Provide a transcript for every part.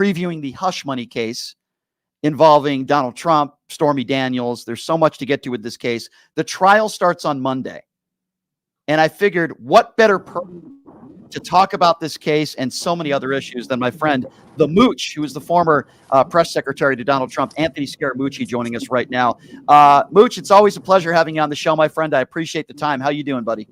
previewing the hush money case involving Donald Trump, Stormy Daniels. There's so much to get to with this case. The trial starts on Monday. And I figured, what better person to talk about this case and so many other issues than my friend, the Mooch, who is the former press secretary to Donald Trump, Anthony Scaramucci, joining us right now. Mooch, it's always a pleasure having you on the show, my friend. I appreciate the time. How you doing, buddy?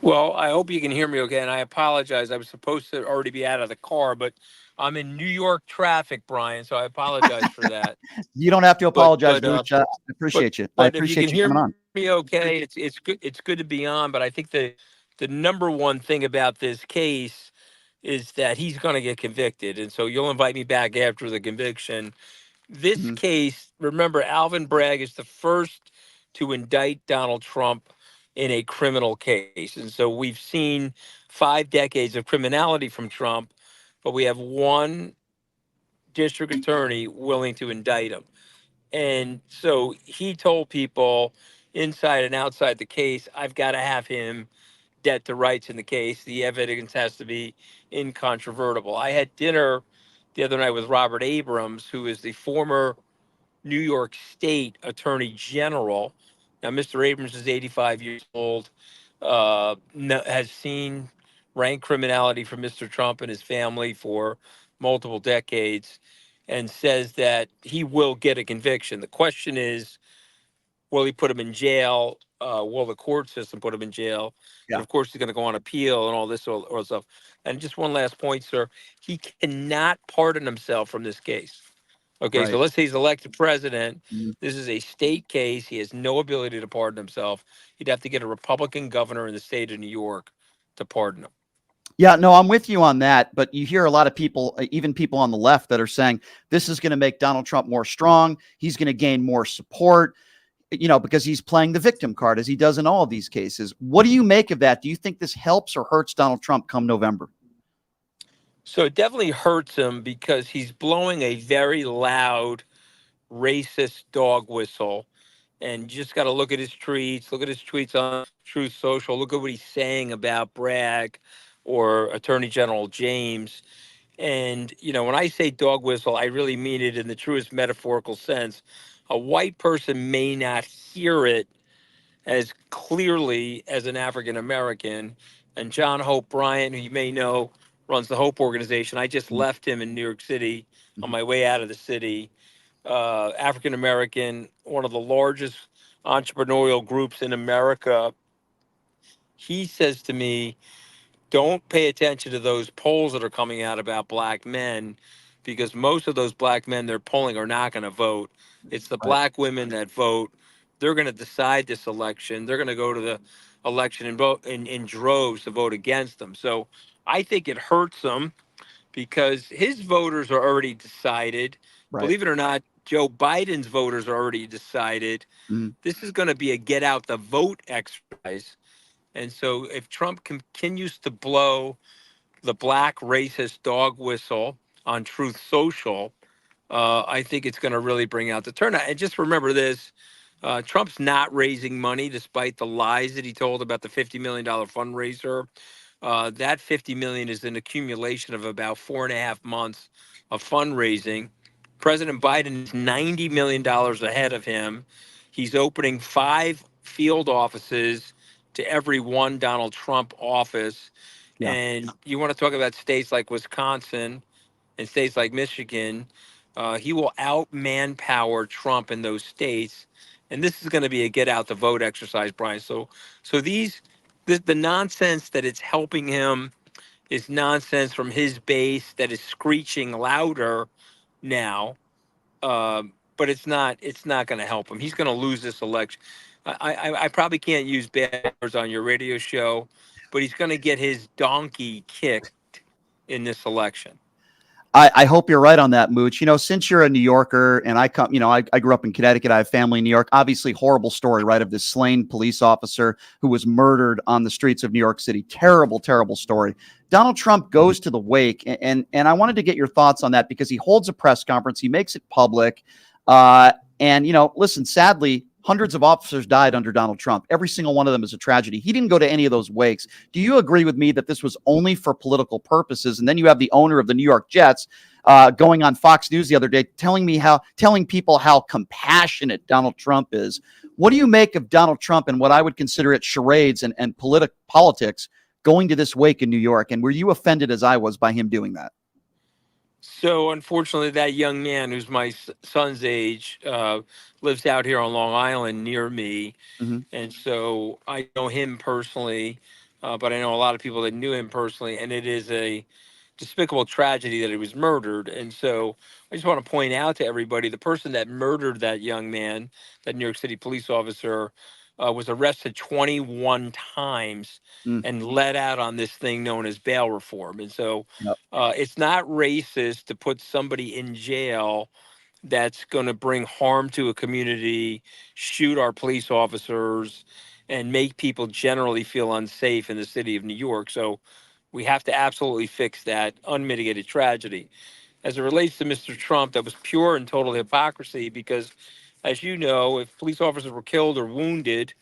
Well, I hope you can hear me okay, and I apologize. I was supposed to already be out of the car, but I'm in New York traffic, Brian, so I apologize for that. You don't have to But apologize, but Mooch. uh, I but appreciate you. I but if you can appreciate you hear coming me on. okay, it's good to be on. But I think the number one thing about this case is that he's going to get convicted, and so you'll invite me back after the conviction. This Mm-hmm. case, remember, Alvin Bragg is the first to indict Donald Trump in a criminal case. And so we've seen 5 decades of criminality from Trump, but we have one district attorney willing to indict him. And so he told people inside and outside the case, I've got to have him dead to rights in the case. The evidence has to be incontrovertible. I had dinner the other night with Robert Abrams, who is the former New York State Attorney General. Now, Mr. Abrams is 85 years old, has seen rank criminality from Mr. Trump and his family for multiple decades, and says that he will get a conviction. The question is, will he put him in jail? Will the court system put him in jail? And Yeah. of course, he's going to go on appeal and all this all stuff. And just one last point, sir. He cannot pardon himself from this case. Okay, so Right. let's say he's elected president. Mhm. This is a state case. He has no ability to pardon himself. He'd have to get a Republican governor in the state of New York to pardon him. Yeah, no, I'm with you on that. But you hear a lot of people, even people on the left, that are saying this is going to make Donald Trump more strong. He's going to gain more support, because he's playing the victim card as he does in all of these cases. What do you make of that? Do you think this helps or hurts Donald Trump come November? So it definitely hurts him because he's blowing a very loud, racist dog whistle. And you just got to look at his tweets, look at his tweets on Truth Social, look at what he's saying about Bragg or Attorney General James. And, when I say dog whistle, I really mean it in the truest metaphorical sense. A white person may not hear it as clearly as an African American. And John Hope Bryant, who you may know, runs the Hope Organization. I just Mhm. left him in New York City on Mhm. my way out of the city. African American, one of the largest entrepreneurial groups in America. He says to me, don't pay attention to those polls that are coming out about black men, because most of those black men they're polling are not going to vote. It's the Right. black women that vote. They're going to decide this election. They're going to go to the election and vote in droves to vote against them. So I think it hurts them because his voters are already decided. Right. Believe it or not, Joe Biden's voters are already decided. Mhm. This is going to be a get out the vote exercise. And so if Trump continues to blow the black racist dog whistle on Truth Social, I think it's going to really bring out the turnout. And just remember this. Trump's not raising money despite the lies that he told about the $50 million fundraiser. That 50 million is an accumulation of about 4.5 months of fundraising. President Biden is $90 million ahead of him. He's opening 5 field offices to every one Donald Trump office. Yeah. And you want to talk about states like Wisconsin and states like Michigan, he will out manpower Trump in those states. And this is going to be a get out the vote exercise, Brian. So the nonsense that it's helping him is nonsense from his base that is screeching louder now. But it's not going to help him. He's going to lose this election. I probably can't use bad words on your radio show, but he's going to get his donkey kicked in this election. I hope you're right on that, Mooch. Since you're a New Yorker and I come, I grew up in Connecticut. I have family in New York. Obviously, horrible story, right, of this slain police officer who was murdered on the streets of New York City. Terrible, terrible story. Donald Trump goes to the wake, and I wanted to get your thoughts on that because he holds a press conference. He makes it public. And listen, sadly, Hundreds of officers died under Donald Trump. Every single one of them is a tragedy. He didn't go to any of those wakes. Do you agree with me that this was only for political purposes? And then you have the owner of the New York Jets going on Fox News the other day, telling people how compassionate Donald Trump is. What do you make of Donald Trump and what I would consider it charades and politics going to this wake in New York? And were you offended as I was by him doing that? So unfortunately, that young man, who's my son's age, lives out here on Long Island near me, Mm-hmm. and so I know him personally, but I know a lot of people that knew him personally, and it is a despicable tragedy that he was murdered. And so I just want to point out to everybody, the person that murdered that young man, that New York City police officer, was arrested 21 times Mm. and let out on this thing known as bail reform. And so Yep. it's not racist to put somebody in jail that's going to bring harm to a community, shoot our police officers, and make people generally feel unsafe in the city of New York. So we have to absolutely fix that unmitigated tragedy. As it relates to Mr. Trump, that was pure and total hypocrisy because, as you know, if police officers were killed or wounded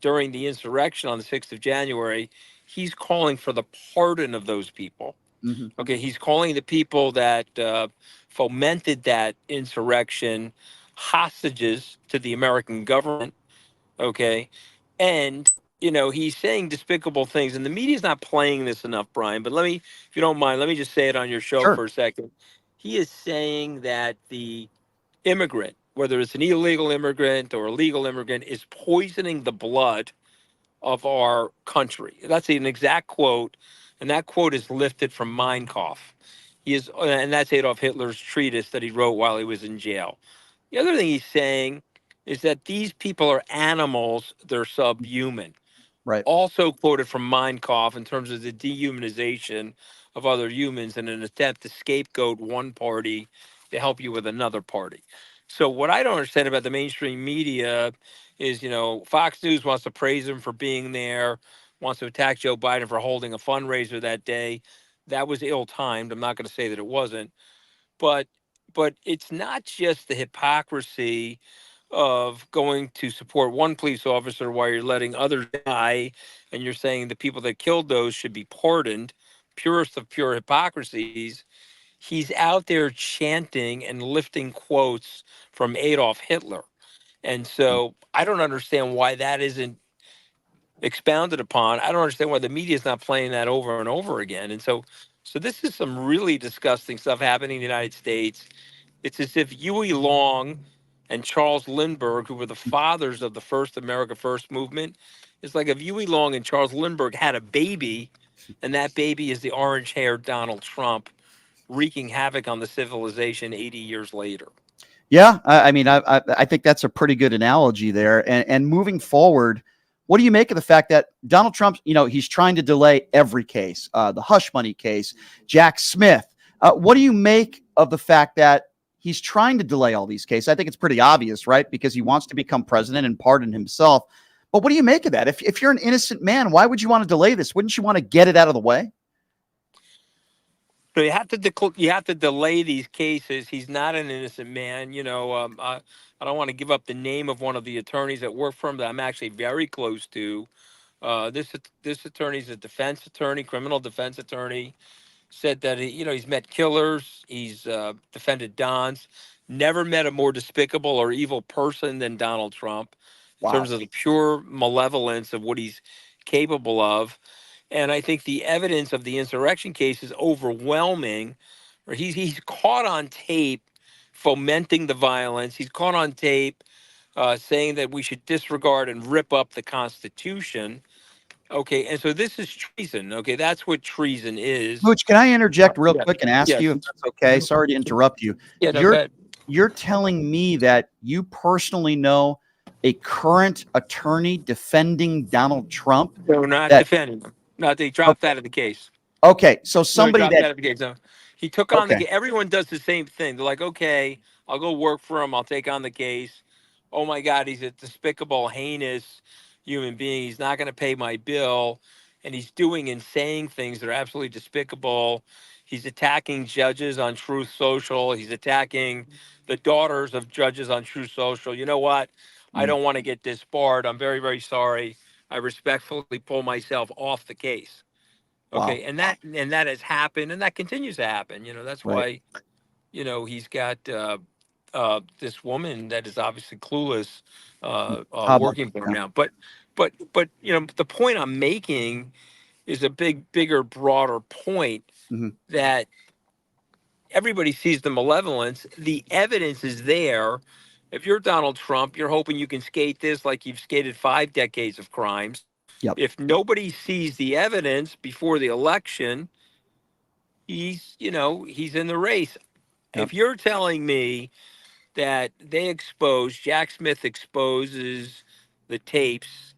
during the insurrection on the 6th of January, he's calling for the pardon of those people. Mm-hmm. Okay, he's calling the people that fomented that insurrection hostages to the American government. Okay, and he's saying despicable things, and the media's not playing this enough, Brian. But let me, if you don't mind, let me just say it on your show Sure. for a second. He is saying that the immigrant, whether it's an illegal immigrant or a legal immigrant, is poisoning the blood of our country. That's an exact quote, and that quote is lifted from Mein Kampf. And that's Adolf Hitler's treatise that he wrote while he was in jail. The other thing he's saying is that these people are animals; they're subhuman. Right. Also quoted from Mein Kampf in terms of the dehumanization of other humans in an attempt to scapegoat one party to help you with another party. So what I don't understand about the mainstream media is, Fox News wants to praise him for being there, wants to attack Joe Biden for holding a fundraiser that day. That was ill-timed. I'm not going to say that it wasn't, but it's not just the hypocrisy of going to support one police officer while you're letting others die, and you're saying the people that killed those should be pardoned. Purest of pure hypocrisies. He's out there chanting and lifting quotes from Adolf Hitler. And so I don't understand why that isn't expounded upon. I don't understand why the media is not playing that over and over again. And so this is some really disgusting stuff happening in the United States. It's as if Huey Long and Charles Lindbergh, who were the fathers of the first America First movement, it's like if Huey Long and Charles Lindbergh had a baby, and that baby is the orange-haired Donald Trump wreaking havoc on the civilization 80 years later. Yeah, I mean, I think that's a pretty good analogy there. And moving forward, what do you make of the fact that Donald Trump, he's trying to delay every case, the hush money case, Jack Smith. What do you make of the fact that he's trying to delay all these cases? I think it's pretty obvious, right? Because he wants to become president and pardon himself. But what do you make of that? If you're an innocent man, why would you want to delay this? Wouldn't you want to get it out of the way? So you have to delay these cases. He's not an innocent man. I don't want to give up the name of one of the attorneys that work for him that I'm actually very close to. This attorney's a defense attorney, criminal defense attorney. Said that he's met killers, he's defended Dons, never met a more despicable or evil person than Donald Trump in Wow. terms of the pure malevolence of what he's capable of. And I think the evidence of the insurrection case is overwhelming. Or he's caught on tape fomenting the violence. He's caught on tape saying that we should disregard and rip up the Constitution. Okay, and so this is treason. Okay, that's what treason is. Mooch, can I interject real Yeah. quick and ask you Yes. if that's okay? Sorry to interrupt you. Yeah. No. You're Good. you're telling me that you personally know a current attorney defending Donald Trump No, not that defending him. Not they dropped okay, that of the case. okay, so No, he somebody dropped that out of the game. So he took on the okay, game. Everyone does the same thing. They're like, okay, I'll go work for him. I'll take on the case. Oh my God, he's a despicable, heinous human being. He's not going to pay my bill. And he's doing and saying things that are absolutely despicable. He's attacking judges on Truth Social. He's attacking the daughters of judges on Truth Social. You know what? I don't want to get disbarred. I'm very, very sorry. I respectfully pull myself off the case. Wow. Okay, and that has happened, and that continues to happen. That's Right. why he's got this woman that is obviously clueless Haba. working for him Yeah. now. But the point I'm making is a bigger, broader point hmm that everybody sees the malevolence. The evidence is there. If you're Donald Trump, you're hoping you can skate this like you've skated 5 decades of crimes. Yep. If nobody sees the evidence before the election, he's in the race. Yep. If you're telling me that Jack Smith exposes the tapes,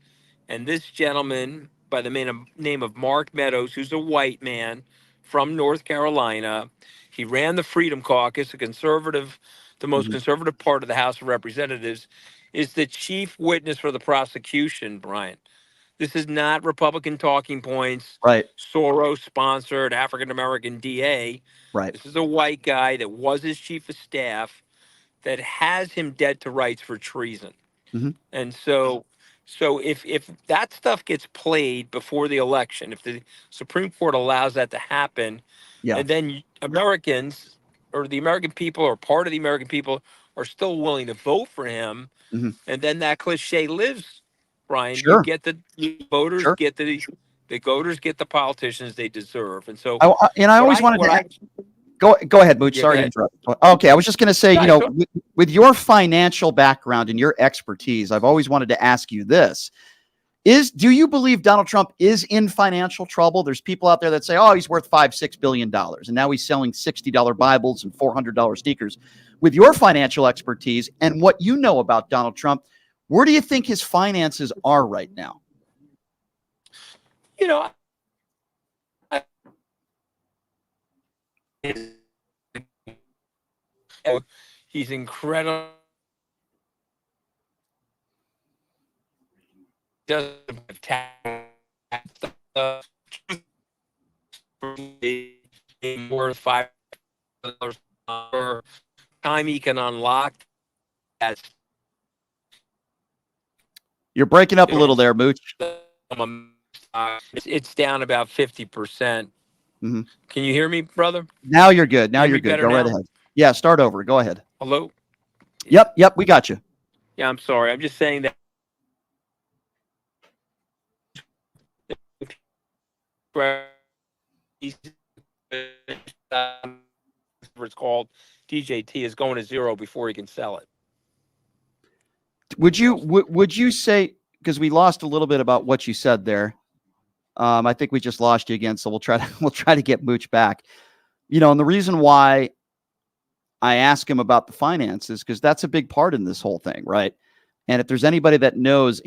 and this gentleman by the name of Mark Meadows, who's a white man from North Carolina, he ran the Freedom Caucus, the most hmm conservative part of the House of Representatives, is the chief witness for the prosecution, Brian. This is not Republican talking points, Right. Soros sponsored African American DA. Right. This is a white guy that was his chief of staff that has him dead to rights for treason. hmm And so if that stuff gets played before the election, if the Supreme Court allows that to happen, Yeah. and then Americans or the American people or part of the American people are still willing to vote for him, hmm and then that cliche lives, Brian, you Sure. get the voters Sure. get the voters get the politicians they deserve. And so I what always I wanted what to I go ahead, Mooch. yeah, go Sorry to ahead. interrupt. Okay, I was just going to say, Yeah, sure. with your financial background and your expertise, I've always wanted to ask you this: do you believe Donald Trump is in financial trouble? There's people out there that say, "Oh, he's worth $5-6 billion," and now he's selling $60 Bibles and $400 sneakers. With your financial expertise and what you know about Donald Trump, where do you think his finances are right now? You know, he's incredible. Doesn't have talent. Worth $5 per time he can unlock that. You're breaking up a little there, Mooch. It's down about 50%. hmm Can you hear me, brother? Now you're good. Now You hear you're me good. better Go right now? ahead. Yeah, start over. Go ahead. Hello? Yep, we got you. Yeah, I'm sorry. I'm just saying that it's called DJT is going to zero before he can sell it. Would you say, because we lost a little bit about what you said there? I think we just lost you again, so we'll try to get Mooch back. And the reason why I ask him about the finances, because that's a big part in this whole thing, right? And if there's anybody that knows,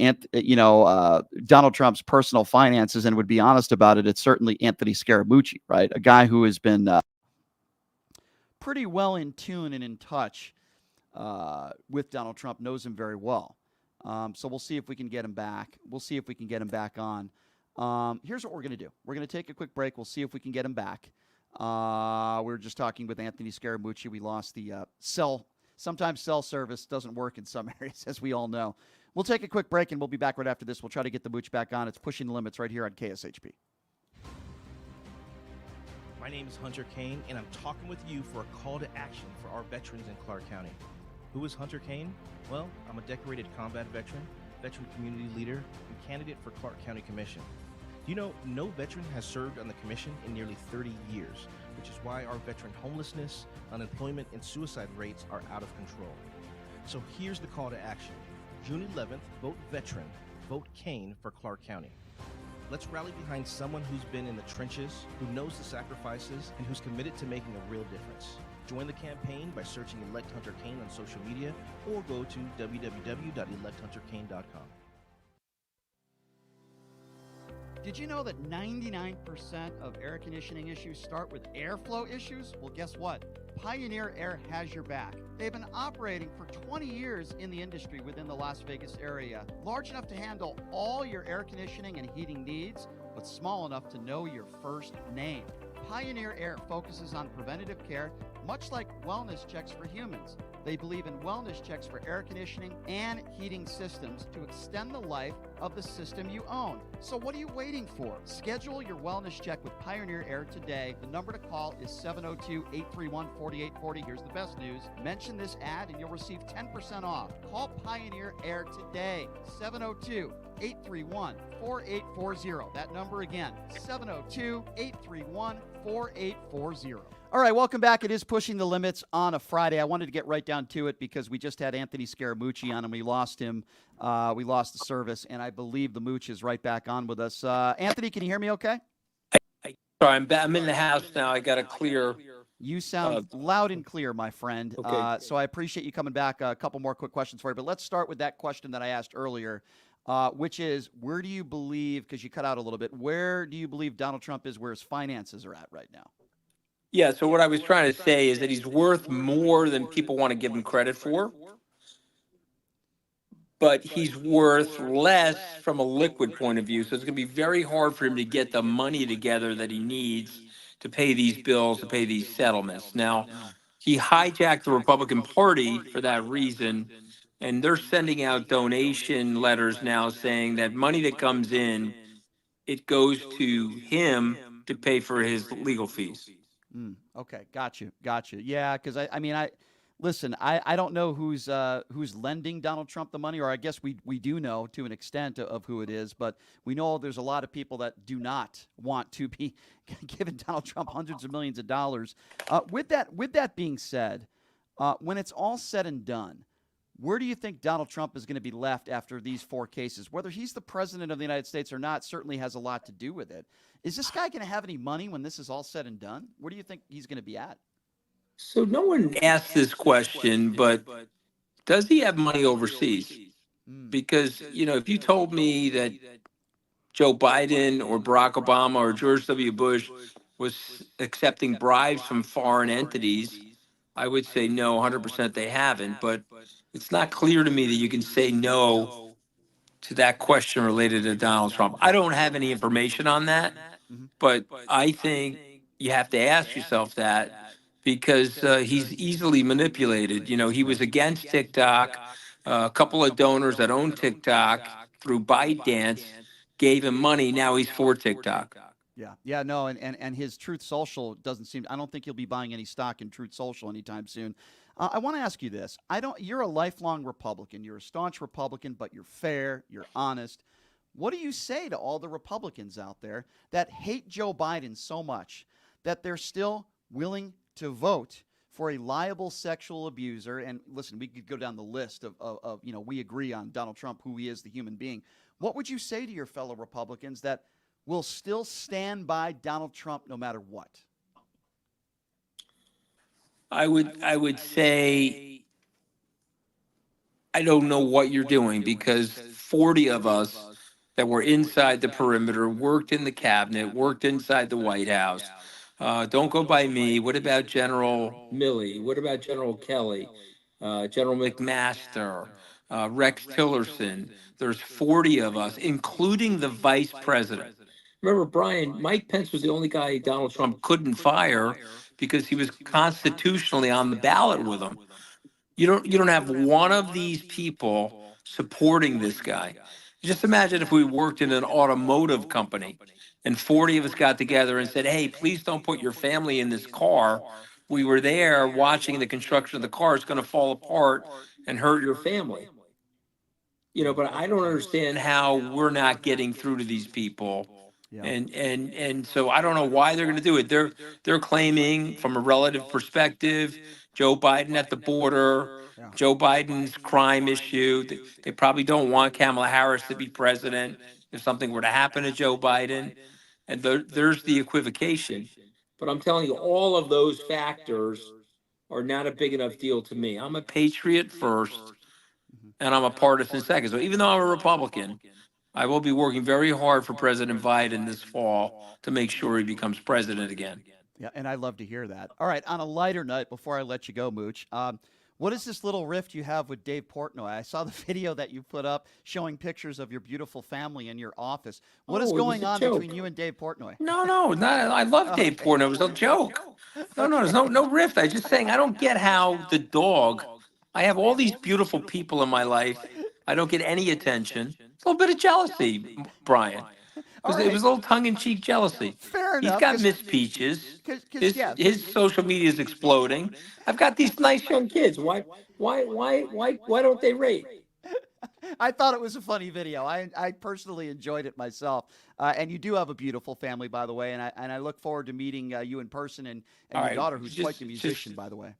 Donald Trump's personal finances and would be honest about it, it's certainly Anthony Scaramucci, right? A guy who has been pretty well in tune and in touch with Donald Trump, knows him very well. So we'll see if we can get him back. We'll see if we can get him back on. Here's what we're going to do. We're going to take a quick break. We'll see if we can get him back. We were just talking with Anthony Scaramucci. We lost the cell. Sometimes cell service doesn't work in some areas, as we all know. We'll take a quick break, and we'll be back right after this. We'll try to get the Mooch back on. It's Pushing the Limits right here on KSHP. My name is Hunter Kane, and I'm talking with you for a call to action for our veterans in Clark County. Who is Hunter Kane? Well, I'm a decorated combat veteran, veteran community leader, and candidate for Clark County Commission. Do you know no veteran has served on the commission in nearly 30 years, which is why our veteran homelessness, unemployment, and suicide rates are out of control. So here's the call to action. June 11th, vote veteran, vote Kane for Clark County. Let's rally behind someone who's been in the trenches, who knows the sacrifices, and who's committed to making a real difference. Join the campaign by searching Elect Hunter Kane on social media or go to www.electhunterkane.com. Did you know that 99% of air conditioning issues start with airflow issues? Well, guess what? Pioneer Air has your back. They've been operating for 20 years in the industry within the Las Vegas area, large enough to handle all your air conditioning and heating needs, but small enough to know your first name. Pioneer Air focuses on preventative care, much like wellness checks for humans. They believe in wellness checks for air conditioning and heating systems to extend the life of the system you own. So what are you waiting for? Schedule your wellness check with Pioneer Air today. The number to call is 702-831-4840. Here's the best news. Mention this ad and you'll receive 10% off. Call Pioneer Air today. 702-831-4840. That number again, 702-831-4840. All right, welcome back. It is Pushing the Limits on a Friday. I wanted to get right down to it because we just had Anthony Scaramucci on and we lost him. We lost the service, and I believe the Mooch is right back on with us. Anthony, can you hear me okay? Sorry, I'm in the house now. I got to clear. You sound loud and clear, my friend. Okay. So I appreciate you coming back. A couple more quick questions for you, but let's start with that question that I asked earlier, which is, where do you believe, because you cut out a little bit, where do you believe Donald Trump is where his finances are at right now? Yeah, so what I was trying to say is that he's worth more than people want to give him credit for, but he's worth less from a liquid point of view. So it's going to be very hard for him to get the money together that he needs to pay these bills, to pay these settlements. Now, he hijacked the Republican Party for that reason, and they're sending out donation letters now saying that money that comes in, it goes to him to pay for his legal fees. Okay, got you. Yeah, because I mean, listen. I don't know who's lending Donald Trump the money, or I guess we do know to an extent of who it is, but we know there's a lot of people that do not want to be giving Donald Trump hundreds of millions of dollars. With that being said, when it's all said and done, where do you think Donald Trump is going to be left after these 4 cases? Whether he's the president of the United States or not certainly has a lot to do with it. Is this guy going to have any money when this is all said and done? Where do you think he's going to be at? So no one asked this question, but does he have money overseas? Because, if you told me that Joe Biden or Barack Obama or George W. Bush was accepting bribes from foreign entities, I would say no, 100% they haven't. But it's not clear to me that you can say no to that question related to Donald Trump. I don't have any information on that, but I think you have to ask yourself that because he's easily manipulated. He was against TikTok. A couple of donors that own TikTok through ByteDance gave him money. Now he's for TikTok. Yeah, no, and his Truth Social doesn't seem. I don't think he'll be buying any stock in Truth Social anytime soon. I want to ask you this. You're a lifelong Republican. You're a staunch Republican, but you're fair. You're honest. What do you say to all the Republicans out there that hate Joe Biden so much that they're still willing to vote for a liable sexual abuser? And listen, we could go down the list of we agree on Donald Trump, who he is, the human being. What would you say to your fellow Republicans that will still stand by Donald Trump no matter what? I would say I don't know what you're doing, because 40 of us that were inside the perimeter worked in the cabinet, worked inside the White House. Don't go by me. What about General Milley? What about General Kelly? General McMaster? Rex Tillerson? There's 40 of us, including the vice president. Remember, Brian, Mike Pence was the only guy Donald Trump couldn't fire because he was constitutionally on the ballot with him. You don't have one of these people supporting this guy. Just imagine if we worked in an automotive company and 40 of us got together and said, hey, please don't put your family in this car. We were there watching the construction of the car. It's going to fall apart and hurt your family. But I don't understand how we're not getting through to these people. Yeah. And so I don't know why they're going to do it. They're claiming, from a relative perspective, Joe Biden at the border, Joe Biden's crime issue. They probably don't want Kamala Harris to be president if something were to happen to Joe Biden. And there's the equivocation. But I'm telling you, all of those factors are not a big enough deal to me. I'm a patriot first, and I'm a partisan second. So even though I'm a Republican, I will be working very hard for President Biden this fall to make sure he becomes president again. Yeah, and I love to hear that. All right, on a lighter note, before I let you go, Mooch, What is this little rift you have with Dave Portnoy? I saw the video that you put up showing pictures of your beautiful family in your office. What is Oh, it was going a on joke. between you and Dave Portnoy? No, not. I love Dave Okay. Portnoy. It was a joke. No, there's no rift. I just saying I don't get how the dog. I have all these beautiful people in my life. I don't get any attention. It's a little bit of jealousy, Brian. All It was right. a little tongue-in-cheek jealousy. Fair He's enough. got Miss Peaches. Because yeah, His social media is exploding. I've got these nice young kids. Why don't they rate? I thought it was a funny video. I personally enjoyed it myself. And you do have a beautiful family, by the way. And I look forward to meeting you in person and All your right, daughter, who's quite just the musician, by the way.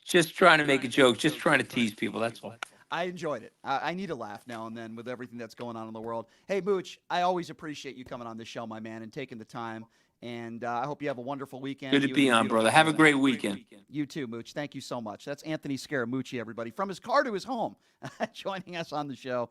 just trying to make a joke, just trying to tease people. That's all. I enjoyed it. I need a laugh now and then with everything that's going on in the world. Hey, Mooch, I always appreciate you coming on the show, my man, and taking the time. And I hope you have a wonderful weekend. Good to You and be your on, beautiful brother. Have a family. great weekend. You too, Mooch. Thank you so much. That's Anthony Scaramucci, everybody, from his car to his home, joining us on the show.